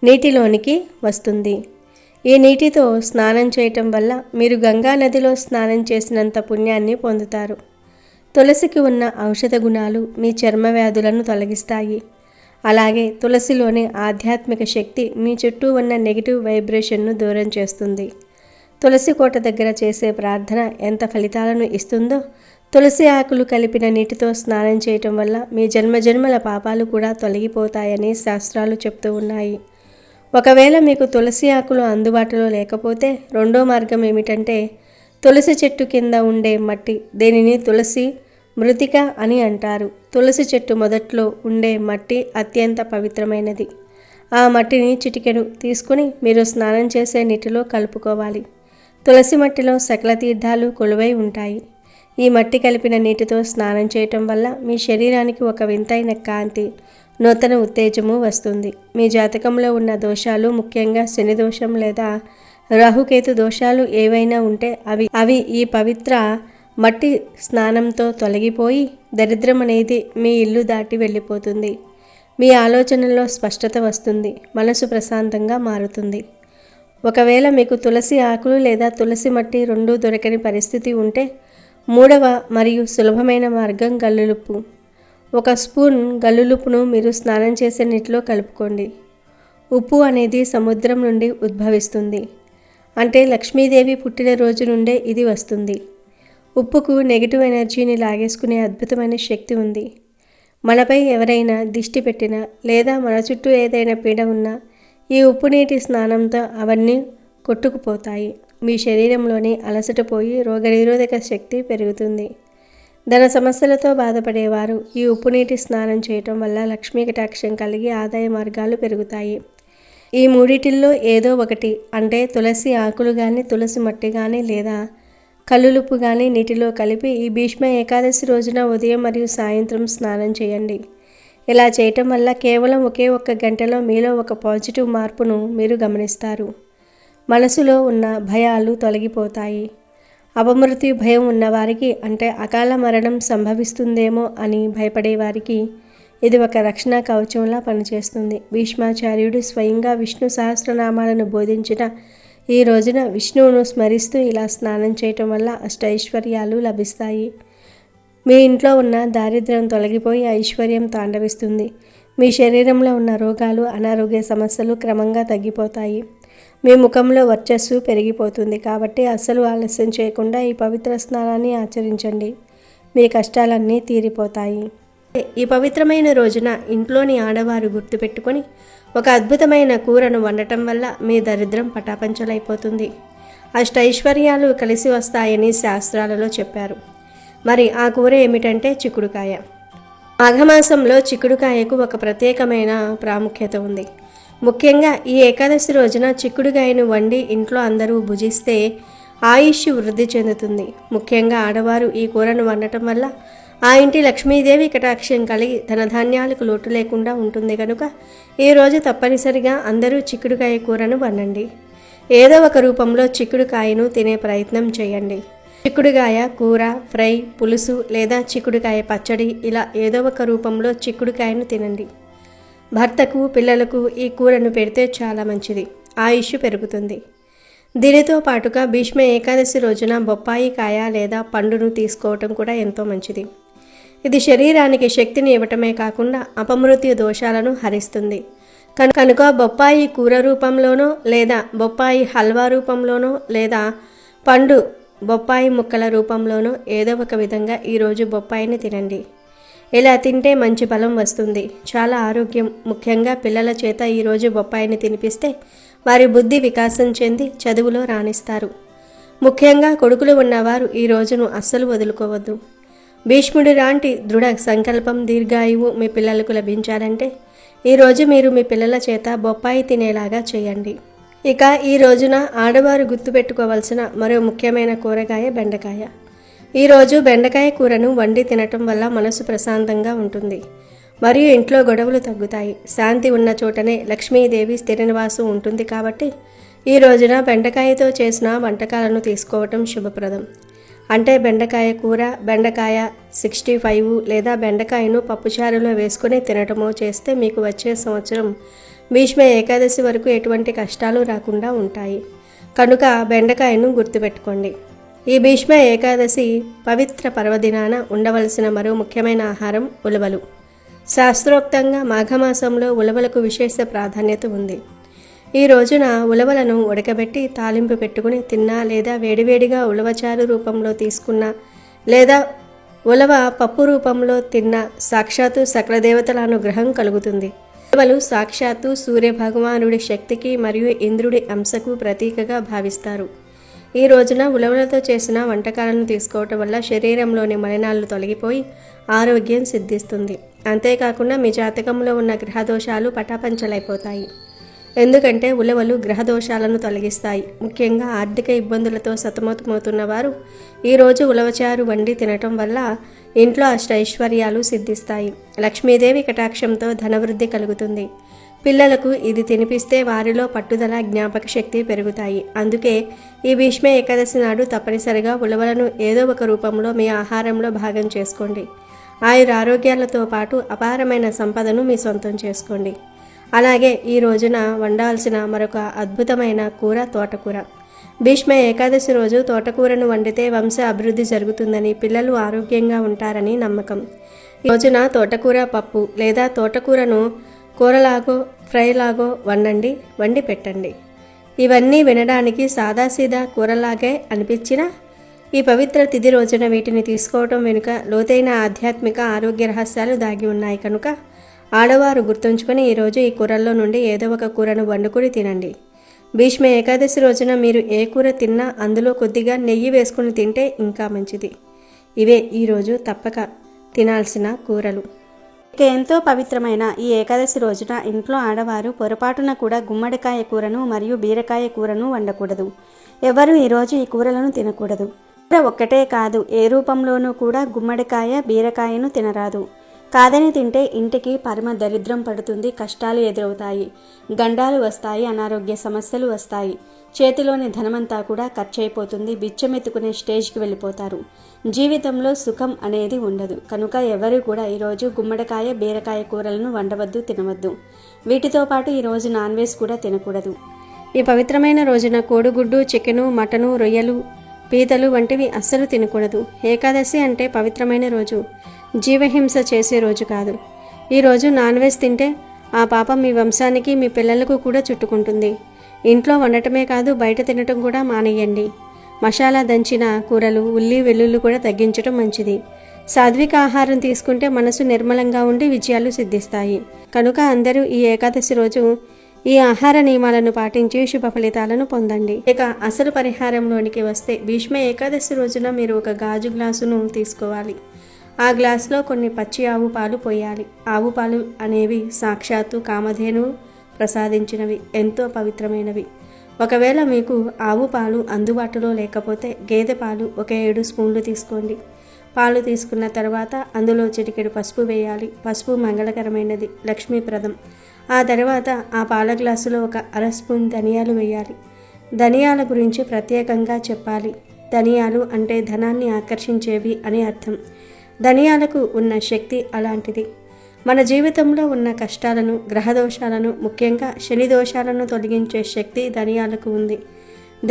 నీటిలోనికి వస్తుంది. ఈ నీటితో స్నానం చేయటం వల్ల మీరు గంగా నదిలో స్నానం చేసినంత పుణ్యాన్ని పొందుతారు. తులసికి ఉన్న ఔషధ గుణాలు మీ చర్మ వ్యాధులను తొలగిస్తాయి. అలాగే తులసిలోని ఆధ్యాత్మిక శక్తి మీ చుట్టూ ఉన్న నెగిటివ్ వైబ్రేషన్ను దూరం చేస్తుంది. తులసి కోట దగ్గర చేసే ప్రార్థన ఎంత ఫలితాలను ఇస్తుందో, తులసి ఆకులు కలిపిన నీటితో స్నానం చేయటం వల్ల మీ జన్మజన్మల పాపాలు కూడా తొలగిపోతాయని శాస్త్రాలు చెప్తూ ఉన్నాయి. ఒకవేళ మీకు తులసి ఆకులు అందుబాటులో లేకపోతే రెండో మార్గం ఏమిటంటే, తులసి చెట్టు కింద ఉండే మట్టి, దీనిని తులసి మృతిక అని అంటారు. తులసి చెట్టు మొదట్లో ఉండే మట్టి అత్యంత పవిత్రమైనది. ఆ మట్టిని చిటికెడు తీసుకుని మీరు స్నానం చేసే నీటిలో కలుపుకోవాలి. తులసి మట్టిలో సకల తీర్థాలు కొలువై ఉంటాయి. ఈ మట్టి కలిపిన నీటితో స్నానం చేయటం వల్ల మీ శరీరానికి ఒక వింతైన కాంతి, నూతన ఉత్తేజము వస్తుంది. మీ జాతకంలో ఉన్న దోషాలు, ముఖ్యంగా శని దోషం లేదా రాహుకేతు దోషాలు ఏవైనా ఉంటే అవి ఈ పవిత్ర మట్టి స్నానంతో తొలగిపోయి దరిద్రం అనేది మీ ఇల్లు దాటి వెళ్ళిపోతుంది. మీ ఆలోచనల్లో స్పష్టత వస్తుంది. మనసు ప్రశాంతంగా మారుతుంది. ఒకవేళ మీకు తులసి ఆకులు లేదా తులసి మట్టి రెండూ దొరకని పరిస్థితి ఉంటే 3వ మరియు సులభమైన మార్గం గల్లులుప్పు. 1 స్పూన్ గల్లులుప్పును మీరు స్నానం చేసే నీటిలో కలుపుకోండి. ఉప్పు అనేది సముద్రం నుండి ఉద్భవిస్తుంది. అంటే లక్ష్మీదేవి పుట్టిన రోజు నుండే ఇది వస్తుంది. ఉప్పుకు నెగిటివ్ ఎనర్జీని లాగేసుకునే అద్భుతమైన శక్తి ఉంది. మనపై ఎవరైనా దిష్టి పెట్టినా లేదా మన చుట్టూ ఏదైనా పీడ ఉన్నా ఈ ఉప్పు నీటి స్నానంతో అవన్నీ కొట్టుకుపోతాయి. మీ శరీరంలోని అలసట పోయి రోగనిరోధక శక్తి పెరుగుతుంది. ధన సమస్యలతో బాధపడేవారు ఈ ఉప్పు నీటి స్నానం చేయటం వల్ల లక్ష్మీ కటాక్షం కలిగి ఆదాయ మార్గాలు పెరుగుతాయి. ఈ మూడిటిల్లో ఏదో ఒకటి, అంటే తులసి ఆకులు కానీ, తులసి మట్టి కానీ లేదా కల్లులుప్పు కానీ నీటిలో కలిపి ఈ భీష్మ ఏకాదశి రోజున ఉదయం మరియు సాయంత్రం స్నానం చేయండి. ఇలా చేయటం వల్ల కేవలం ఒకే 1 గంటలో మీలో ఒక పాజిటివ్ మార్పును మీరు గమనిస్తారు. మనసులో ఉన్న భయాలు తొలగిపోతాయి. అపమృత్యు భయం ఉన్నవారికి, అంటే అకాల మరణం సంభవిస్తుందేమో అని భయపడేవారికి ఇది ఒక రక్షణ కవచంలా పనిచేస్తుంది. భీష్మాచార్యుడు స్వయంగా విష్ణు సహస్రనామాలను బోధించిన ఈ రోజున విష్ణువును స్మరిస్తూ ఇలా స్నానం చేయటం వల్ల అష్టైశ్వర్యాలు లభిస్తాయి. మీ ఇంట్లో ఉన్న దారిద్ర్యం తొలగిపోయి ఐశ్వర్యం తాండవిస్తుంది. మీ శరీరంలో ఉన్న రోగాలు, అనారోగ్య సమస్యలు క్రమంగా తగ్గిపోతాయి. మీ ముఖంలో వర్చస్సు పెరిగిపోతుంది. కాబట్టి అస్సలు ఆలస్యం చేయకుండా ఈ పవిత్ర స్నానాన్ని ఆచరించండి. మీ కష్టాలన్నీ తీరిపోతాయి. ఈ పవిత్రమైన రోజున ఇంట్లోని ఆడవారు గుర్తుపెట్టుకొని ఒక అద్భుతమైన కూరను వండటం వల్ల మీ దరిద్రం పటాపంచలైపోతుంది. అష్టైశ్వర్యాలు కలిసి వస్తాయని శాస్త్రాలలో చెప్పారు. మరి ఆ కూర ఏమిటంటే చిక్కుడుకాయ. మాఘమాసంలో చిక్కుడుకాయకు ఒక ప్రత్యేకమైన ప్రాముఖ్యత ఉంది. ముఖ్యంగా ఈ ఏకాదశి రోజున చిక్కుడుకాయను వండి ఇంట్లో అందరూ భుజిస్తే ఆయుష్ వృద్ధి చెందుతుంది. ముఖ్యంగా ఆడవారు ఈ కూరను వండటం వల్ల ఆ ఇంటి లక్ష్మీదేవి కటాక్షం కలిగి ధనధాన్యాలకు లోటు లేకుండా ఉంటుంది కనుక ఈరోజు తప్పనిసరిగా అందరూ చిక్కుడుకాయ కూరను వండండి. ఏదో ఒక రూపంలో చిక్కుడుకాయను తినే ప్రయత్నం చేయండి. చిక్కుడుకాయ కూర, ఫ్రై, పులుసు లేదా చిక్కుడుకాయ పచ్చడి ఇలా ఏదో ఒక రూపంలో చిక్కుడుకాయను తినండి. భర్తకు, పిల్లలకు ఈ కూరను పెడితే చాలా మంచిది. ఆయుష్ పెరుగుతుంది. దీనితో పాటుగా భీష్మ ఏకాదశి రోజున బొప్పాయి కాయ లేదా పండును తీసుకోవటం కూడా ఎంతో మంచిది. ఇది శరీరానికి శక్తిని ఇవ్వటమే కాకుండా అపమృత్యు దోషాలను హరిస్తుంది. కనుక బొప్పాయి కూర రూపంలోనో లేదా బొప్పాయి హల్వా రూపంలోనో లేదా పండు బొప్పాయి ముక్కల రూపంలోనో ఏదో ఒక విధంగా ఈరోజు బొప్పాయిని తినండి. ఇలా తింటే మంచి బలం వస్తుంది. చాలా ఆరోగ్యం. ముఖ్యంగా పిల్లల చేత ఈరోజు బొప్పాయిని తినిపిస్తే వారి బుద్ధి వికాసం చెంది చదువులో రాణిస్తారు. ముఖ్యంగా కొడుకులు ఉన్నవారు ఈ రోజును అస్సలు వదులుకోవద్దు. భీష్ముడి లాంటి దృఢ సంకల్పం, దీర్ఘాయువు మీ పిల్లలకు లభించాలంటే ఈరోజు మీరు మీ పిల్లల చేత బొప్పాయి తినేలాగా చేయండి. ఇక ఈ రోజున ఆడవారు గుర్తుపెట్టుకోవాల్సిన మరో ముఖ్యమైన కూరగాయ బెండకాయ. ఈరోజు బెండకాయ కూరను వండి తినటం వల్ల మనసు ప్రశాంతంగా ఉంటుంది మరియు ఇంట్లో గొడవలు తగ్గుతాయి. శాంతి ఉన్న చోటనే లక్ష్మీదేవి స్థిర నివాసం ఉంటుంది కాబట్టి ఈ రోజున బెండకాయతో చేసిన వంటకాలను తీసుకోవటం శుభప్రదం. అంటే బెండకాయ కూర, బెండకాయ 65 లేదా బెండకాయను పప్పుచారులో వేసుకుని తినటమో చేస్తే మీకు వచ్చే సంవత్సరం భీష్మ ఏకాదశి వరకు ఎటువంటి కష్టాలు రాకుండా ఉంటాయి. కనుక బెండకాయను గుర్తుపెట్టుకోండి. ఈ భీష్మ ఏకాదశి పవిత్ర పర్వదినాన ఉండవలసిన మరో ముఖ్యమైన ఆహారం ఉలవలు. శాస్త్రోక్తంగా మాఘమాసంలో ఉలవలకు విశేష ప్రాధాన్యత ఉంది. ఈ రోజున ఉలవలను ఉడకబెట్టి తాలింపు పెట్టుకుని తిన్నా లేదా వేడివేడిగా ఉలవచారు రూపంలో తీసుకున్నా లేదా ఉలవ పప్పు రూపంలో తిన్నా సాక్షాత్తు సకల దేవతల అనుగ్రహం కలుగుతుంది. ఉలవలు సాక్షాత్తు సూర్య భగవానుడి శక్తికి మరియు ఇంద్రుడి అంశకు ప్రతీకగా భావిస్తారు. ఈ రోజున ఉలవలతో చేసిన వంటకాలను తీసుకోవటం వల్ల శరీరంలోని మలినాలు తొలగిపోయి ఆరోగ్యం సిద్ధిస్తుంది. అంతేకాకుండా మీ జాతకంలో ఉన్న గ్రహదోషాలు పటాపంచలైపోతాయి. ఎందుకంటే ఉలవలు గ్రహదోషాలను తొలగిస్తాయి. ముఖ్యంగా ఆర్థిక ఇబ్బందులతో సతమతమవుతున్న వారు ఈరోజు ఉలవచారు వండి తినటం వల్ల ఇంట్లో అష్టైశ్వర్యాలు సిద్ధిస్తాయి. లక్ష్మీదేవి కటాక్షంతో ధనవృద్ధి కలుగుతుంది. పిల్లలకు ఇది తినిపిస్తే వారిలో పట్టుదల, జ్ఞాపక శక్తి పెరుగుతాయి. అందుకే ఈ భీష్మ ఏకాదశి నాడు తప్పనిసరిగా ఉలవలను ఏదో ఒక రూపంలో మీ ఆహారంలో భాగం చేసుకోండి. ఆయురారోగ్యాలతో పాటు అపారమైన సంపదను మీ సొంతం చేసుకోండి. అలాగే ఈ రోజున వండాల్సిన మరొక అద్భుతమైన కూర తోటకూర. భీష్మ ఏకాదశి రోజు తోటకూరను వండితే వంశ అభివృద్ధి జరుగుతుందని, పిల్లలు ఆరోగ్యంగా ఉంటారని నమ్మకం. ఈ రోజున తోటకూర పప్పు లేదా తోటకూరను కూరలాగో ఫ్రైలాగో వండి పెట్టండి. ఇవన్నీ వినడానికి సాదాసీదా కూరలాగే అనిపించినా ఈ పవిత్ర తిథి రోజున వీటిని తీసుకోవటం వెనుక లోతైన ఆధ్యాత్మిక ఆరోగ్య రహస్యాలు దాగి ఉన్నాయి. కనుక ఆడవారు గుర్తుంచుకొని ఈరోజు ఈ కూరల్లో నుండి ఏదో ఒక కూరను వండుకొని తినండి. భీష్మ ఏకాదశి రోజున మీరు ఏ కూర తిన్నా అందులో కొద్దిగా నెయ్యి వేసుకుని తింటే ఇంకా మంచిది. ఇవే ఈరోజు తప్పక తినాల్సిన కూరలు. ఇక ఎంతో పవిత్రమైన ఈ ఏకాదశి రోజున ఇంట్లో ఆడవారు పొరపాటున కూడా గుమ్మడికాయ కూరను మరియు బీరకాయ కూరను వండకూడదు. ఎవరు ఈరోజు ఈ కూరలను తినకూడదు. కూర ఒక్కటే కాదు, ఏ రూపంలోనూ కూడా గుమ్మడికాయ, బీరకాయను తినరాదు. కాదని తింటే ఇంటికి పరమ దరిద్రం పడుతుంది, కష్టాలు ఎదురవుతాయి, గండాలు వస్తాయి, అనారోగ్య సమస్యలు వస్తాయి, చేతిలోని ధనమంతా కూడా ఖర్చయిపోతుంది, బిచ్చమెత్తుకునే స్టేజ్కి వెళ్ళిపోతారు. జీవితంలో సుఖం అనేది ఉండదు. కనుక ఎవరు కూడా ఈరోజు గుమ్మడికాయ, బీరకాయ కూరలను వండవద్దు, తినవద్దు. వీటితో పాటు ఈరోజు నాన్ వెజ్ కూడా తినకూడదు. ఈ పవిత్రమైన రోజున కోడిగుడ్డు, చికెను, మటను, రొయ్యలు, పీతలు వంటివి అస్సలు తినకూడదు. ఏకాదశి అంటే పవిత్రమైన రోజు, జీవహింస చేసే రోజు కాదు. ఈరోజు నాన్ వెజ్ తింటే ఆ పాపం మీ వంశానికి, మీ పిల్లలకు కూడా చుట్టుకుంటుంది. ఇంట్లో వండటమే కాదు, బయట తినటం కూడా మానేయండి. మసాలా దంచిన కూరలు, ఉల్లి వెల్లుల్లి కూడా తగ్గించడం మంచిది. సాత్విక ఆహారం తీసుకుంటే మనసు నిర్మలంగా ఉండి విజయాలు సిద్ధిస్తాయి. కనుక అందరూ ఈ ఏకాదశి రోజు ఈ ఆహార నియమాలను పాటించి శుభ ఫలితాలను పొందండి. ఇక అసలు పరిహారంలోనికి వస్తే భీష్మ ఏకాదశి రోజున మీరు ఒక గాజు గ్లాసును తీసుకోవాలి. ఆ గ్లాసులో కొన్ని పచ్చి ఆవు పాలు పోయాలి. ఆవు పాలు అనేవి సాక్షాత్తు కామధేను ప్రసాదించినవి, ఎంతో పవిత్రమైనవి. ఒకవేళ మీకు ఆవు పాలు అందుబాటులో లేకపోతే గేదె పాలు ఒక 7 స్పూన్లు తీసుకోండి. పాలు తీసుకున్న తర్వాత అందులో చిటికెడు పసుపు వేయాలి. పసుపు మంగళకరమైనది, లక్ష్మీప్రదం. ఆ తర్వాత ఆ పాల గ్లాసులో ఒక 1/2 స్పూన్ ధనియాలు వేయాలి. ధనియాల గురించి ప్రత్యేకంగా చెప్పాలి. ధనియాలు అంటే ధనాన్ని ఆకర్షించేవి అని అర్థం. ధనియాలకు ఉన్న శక్తి అలాంటిది. మన జీవితంలో ఉన్న కష్టాలను, గ్రహదోషాలను, ముఖ్యంగా శని దోషాలను తొలగించే శక్తి ధనియాలకు ఉంది.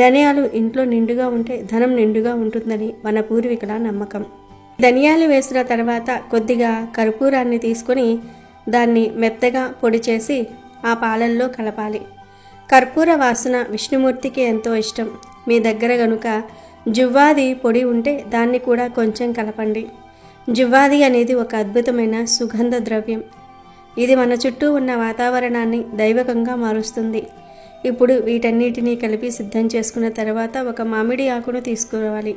ధనియాలు ఇంట్లో నిండుగా ఉంటే ధనం నిండుగా ఉంటుందని మన పూర్వీకుల నమ్మకం. ధనియాలు వేసిన తర్వాత కొద్దిగా కర్పూరాన్ని తీసుకొని దాన్ని మెత్తగా పొడి చేసి ఆ పాలల్లో కలపాలి. కర్పూర వాసన విష్ణుమూర్తికి ఎంతో ఇష్టం. మీ దగ్గర గనుక జువ్వాది పొడి ఉంటే దాన్ని కూడా కొంచెం కలపండి. జువ్వాది అనేది ఒక అద్భుతమైన సుగంధ ద్రవ్యం. ఇది మన చుట్టూ ఉన్న వాతావరణాన్ని దైవకంగా మారుస్తుంది. ఇప్పుడు వీటన్నిటినీ కలిపి సిద్ధం చేసుకున్న తర్వాత ఒక మామిడి ఆకును తీసుకురావాలి.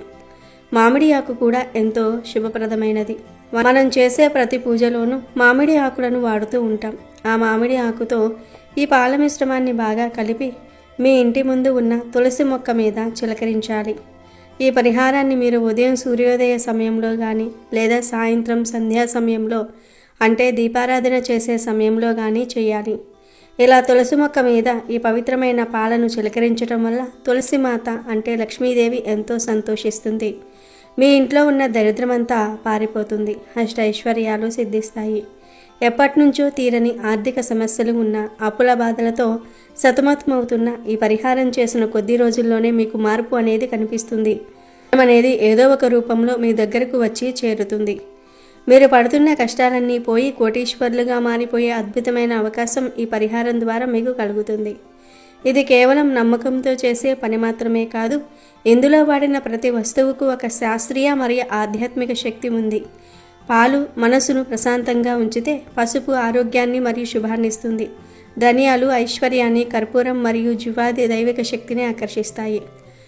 మామిడి ఆకు కూడా ఎంతో శుభప్రదమైనది. మనం చేసే ప్రతి పూజలోనూ మామిడి ఆకులను వాడుతూ ఉంటాం. ఆ మామిడి ఆకుతో ఈ పాల మిశ్రమాన్ని బాగా కలిపి మీ ఇంటి ముందు ఉన్న తులసి మొక్క మీద చిలకరించాలి. ఈ పరిహారాన్ని మీరు ఉదయం సూర్యోదయ సమయంలో కానీ లేదా సాయంత్రం సంధ్యా సమయంలో అంటే దీపారాధన చేసే సమయంలో కానీ చేయాలి. ఇలా తులసి మొక్క మీద ఈ పవిత్రమైన పాలను చిలకరించడం వల్ల తులసి మాత అంటే లక్ష్మీదేవి ఎంతో సంతోషిస్తుంది. మీ ఇంట్లో ఉన్న దరిద్రమంతా పారిపోతుంది. అష్టైశ్వర్యాలు సిద్ధిస్తాయి. ఎప్పటినుంచో తీరని ఆర్థిక సమస్యలు ఉన్న అప్పుల బాధలతో సతమతమవుతున్న ఈ పరిహారం చేసిన కొద్ది రోజుల్లోనే మీకు మార్పు అనేది కనిపిస్తుంది. అనేది ఏదో ఒక రూపంలో మీ దగ్గరకు వచ్చి చేరుతుంది. మీరు పడుతున్న కష్టాలన్నీ పోయి కోటీశ్వరులుగా మారిపోయే అద్భుతమైన అవకాశం ఈ పరిహారం ద్వారా మీకు కలుగుతుంది. ఇది కేవలం నమ్మకంతో చేసే పని మాత్రమే కాదు, ఇందులో వాడిన ప్రతి వస్తువుకు ఒక శాస్త్రీయ మరియు ఆధ్యాత్మిక శక్తి ఉంది. పాలు మనసును ప్రశాంతంగా ఉంచితే పసుపు ఆరోగ్యాన్ని మరియు శుభాన్నిస్తుంది. ధనియాలు ఐశ్వర్యాన్ని, కర్పూరం మరియు జువాది దైవిక శక్తిని ఆకర్షిస్తాయి.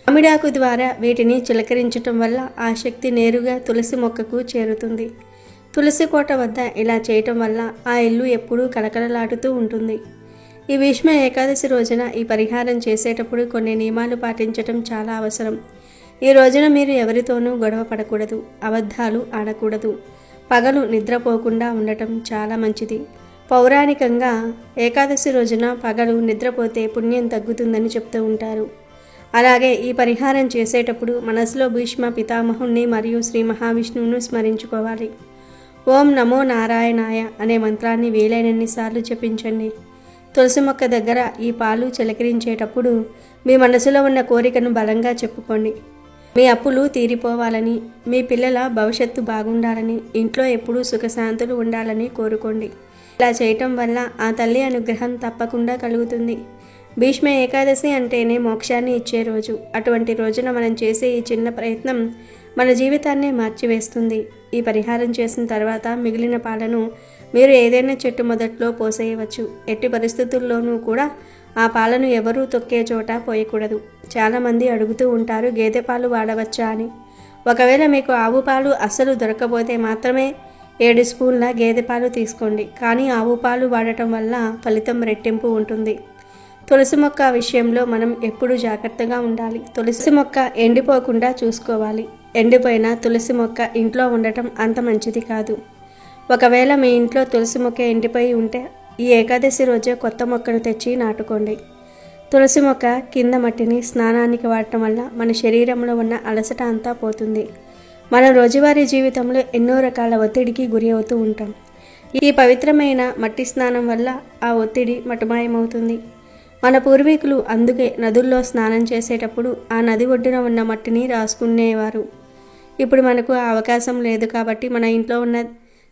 మామిడాకు ద్వారా వీటిని చిలకరించటం వల్ల ఆ శక్తి నేరుగా తులసి మొక్కకు చేరుతుంది. తులసి కోట వద్ద ఇలా చేయటం వల్ల ఆ ఇల్లు ఎప్పుడూ కలకలలాడుతూ ఉంటుంది. ఈ భీష్మ ఏకాదశి రోజున ఈ పరిహారం చేసేటప్పుడు కొన్ని నియమాలు పాటించటం చాలా అవసరం. ఈ రోజున మీరు ఎవరితోనూ గొడవ పడకూడదు, అబద్ధాలు ఆడకూడదు, పగలు నిద్రపోకుండా ఉండటం చాలా మంచిది. పౌరాణికంగా ఏకాదశి రోజున పగలు నిద్రపోతే పుణ్యం తగ్గుతుందని చెప్తూ ఉంటారు. అలాగే ఈ పరిహారం చేసేటప్పుడు మనసులో భీష్మ పితామహుణ్ణి మరియు శ్రీ మహావిష్ణువును స్మరించుకోవాలి. ఓం నమో నారాయణాయ అనే మంత్రాన్ని వీలైనన్నిసార్లు జపించండి. తులసి మొక్క దగ్గర ఈ పాలు చిలకరించేటప్పుడు మీ మనసులో ఉన్న కోరికను బలంగా చెప్పుకోండి. మీ అప్పులు తీరిపోవాలని, మీ పిల్లల భవిష్యత్తు బాగుండాలని, ఇంట్లో ఎప్పుడూ సుఖశాంతులు ఉండాలని కోరుకోండి. ఇలా చేయటం వల్ల ఆ తల్లి అనుగ్రహం తప్పకుండా కలుగుతుంది. భీష్మ ఏకాదశి అంటేనే మోక్షాన్ని ఇచ్చే రోజు. అటువంటి రోజున మనం చేసే ఈ చిన్న ప్రయత్నం మన జీవితాన్నే మార్చివేస్తుంది. ఈ పరిహారం చేసిన తర్వాత మిగిలిన పాలను మీరు ఏదైనా చెట్టు మొదట్లో పోసేయవచ్చు. ఎట్టి పరిస్థితుల్లోనూ కూడా ఆ పాలను ఎవరూ తొక్కే చోట పోయకూడదు. చాలామంది అడుగుతూ ఉంటారు, గేదె పాలు వాడవచ్చా అని. ఒకవేళ మీకు ఆవు పాలు అస్సలు దొరకకపోతే మాత్రమే 7 స్పూన్ల గేదె పాలు తీసుకోండి. కానీ ఆవు పాలు వాడటం వల్ల ఫలితం రెట్టింపు ఉంటుంది. తులసి మొక్క విషయంలో మనం ఎప్పుడూ జాగ్రత్తగా ఉండాలి. తులసి మొక్క ఎండిపోకుండా చూసుకోవాలి. ఎండిపోయిన తులసి మొక్క ఇంట్లో ఉండటం అంత మంచిది కాదు. ఒకవేళ మీ ఇంట్లో తులసి మొక్క ఎండిపోయి ఉంటే ఈ ఏకాదశి రోజే కొత్త మొక్కను తెచ్చి నాటుకోండి. తులసి మొక్క కింద మట్టిని స్నానానికి వాడటం వల్ల మన శరీరంలో ఉన్న అలసట అంతా పోతుంది. మన రోజువారీ జీవితంలో ఎన్నో రకాల ఒత్తిడికి గురి అవుతూ ఉంటాం. ఈ పవిత్రమైన మట్టి స్నానం వల్ల ఆ ఒత్తిడి మటుమాయమవుతుంది. మన పూర్వీకులు అందుకే నదుల్లో స్నానం చేసేటప్పుడు ఆ నది ఒడ్డున ఉన్న మట్టిని రాసుకునేవారు. ఇప్పుడు మనకు ఆ అవకాశం లేదు కాబట్టి మన ఇంట్లో ఉన్న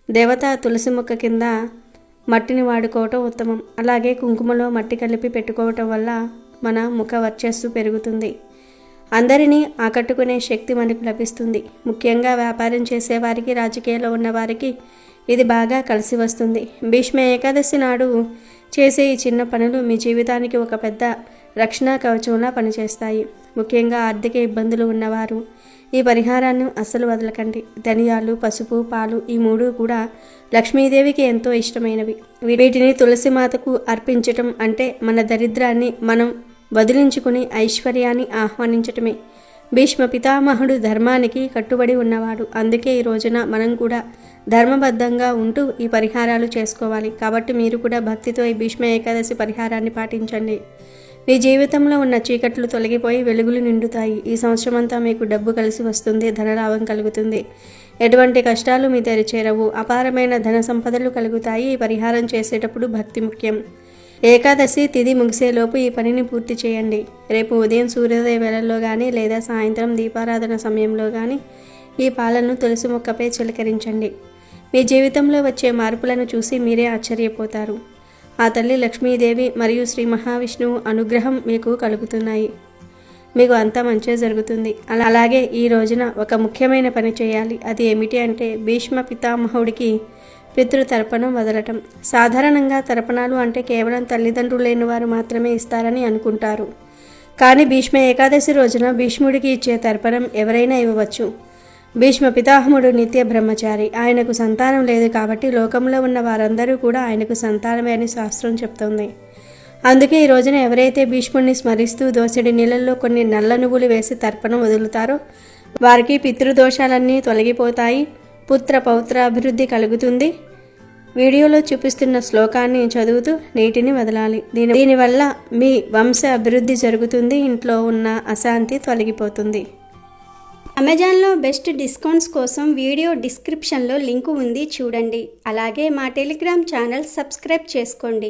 దేవతా తులసి మొక్క కింద మట్టిని వాడుకోవటం ఉత్తమం. అలాగే కుంకుమలో మట్టి కలిపి పెట్టుకోవటం వల్ల మన ముఖ వర్చస్సు పెరుగుతుంది. అందరినీ ఆకట్టుకునే శక్తి మనకు లభిస్తుంది. ముఖ్యంగా వ్యాపారం చేసేవారికి, రాజకీయాల్లో ఉన్నవారికి ఇది బాగా కలిసి వస్తుంది. భీష్మ ఏకాదశి నాడు చేసే ఈ చిన్న పనులు మీ జీవితానికి ఒక పెద్ద రక్షణ కవచంలా పనిచేస్తాయి. ముఖ్యంగా ఆర్థిక ఇబ్బందులు ఉన్నవారు ఈ పరిహారాన్ని అస్సలు వదలకండి. ధనియాలు, పసుపు, పాలు ఈ 3 కూడా లక్ష్మీదేవికి ఎంతో ఇష్టమైనవి. వీటిని తులసి మాతకు అర్పించటం అంటే మన దరిద్రాన్ని మనం వదిలించుకుని ఐశ్వర్యాన్ని ఆహ్వానించటమే. భీష్మ పితామహుడు ధర్మానికి కట్టుబడి ఉన్నవాడు. అందుకే ఈ రోజున మనం కూడా ధర్మబద్ధంగా ఉంటూ ఈ పరిహారాలు చేసుకోవాలి. కాబట్టి మీరు కూడా భక్తితో ఈ భీష్మ ఏకాదశి పరిహారాన్ని పాటించండి. మీ జీవితంలో ఉన్న చీకట్లు తొలగిపోయి వెలుగులు నిండుతాయి. ఈ సంవత్సరం అంతా మీకు డబ్బు కలిసి వస్తుంది, ధనలాభం కలుగుతుంది. ఎటువంటి కష్టాలు మీ దరి చేరవు, అపారమైన ధన సంపదలు కలుగుతాయి. ఈ పరిహారం చేసేటప్పుడు భక్తి ముఖ్యం. ఏకాదశి తిథి ముగిసేలోపు ఈ పనిని పూర్తి చేయండి. రేపు ఉదయం సూర్యోదయ వేళల్లో కానీ లేదా సాయంత్రం దీపారాధన సమయంలో కానీ ఈ పాలను తులసి మొక్కపై చిలకరించండి. మీ జీవితంలో వచ్చే మార్పులను చూసి మీరే ఆశ్చర్యపోతారు. ఆ తల్లి లక్ష్మీదేవి మరియు శ్రీ మహావిష్ణువు అనుగ్రహం మీకు కలుగుతున్నాయి. మీకు అంతా మంచిగా జరుగుతుంది. అలాగే ఈ రోజున ఒక ముఖ్యమైన పని చేయాలి. అది ఏమిటి అంటే భీష్మ పితామహుడికి పితృతర్పణం వదలటం. సాధారణంగా తర్పణాలు అంటే కేవలం తల్లిదండ్రులు లేని వారు మాత్రమే ఇస్తారని అనుకుంటారు. కానీ భీష్మ ఏకాదశి రోజున భీష్ముడికి ఇచ్చే తర్పణం ఎవరైనా ఇవ్వవచ్చు. భీష్మ పితామహుడు నిత్య బ్రహ్మచారి. ఆయనకు సంతానం లేదు కాబట్టి లోకంలో ఉన్న వారందరూ కూడా ఆయనకు సంతానమే అని శాస్త్రం చెప్తోంది. అందుకే ఈ రోజున ఎవరైతే భీష్ముడిని స్మరిస్తూ దోసెడి నీళ్ళల్లో కొన్ని నల్ల నువ్వులు వేసి తర్పణం వదులుతారో వారికి పితృదోషాలన్నీ తొలగిపోతాయి, పుత్ర పౌత్ర అభివృద్ధి కలుగుతుంది. వీడియోలో చూపిస్తున్న శ్లోకాన్ని చదువుతూ నీటిని వదలాలి. దీనివల్ల మీ వంశ అభివృద్ధి జరుగుతుంది, ఇంట్లో ఉన్న అశాంతి తొలగిపోతుంది. అమెజాన్లో బెస్ట్ డిస్కౌంట్స్ కోసం వీడియో డిస్క్రిప్షన్లో లింకు ఉంది, చూడండి. అలాగే మా టెలిగ్రామ్ ఛానల్ సబ్స్క్రైబ్ చేసుకోండి.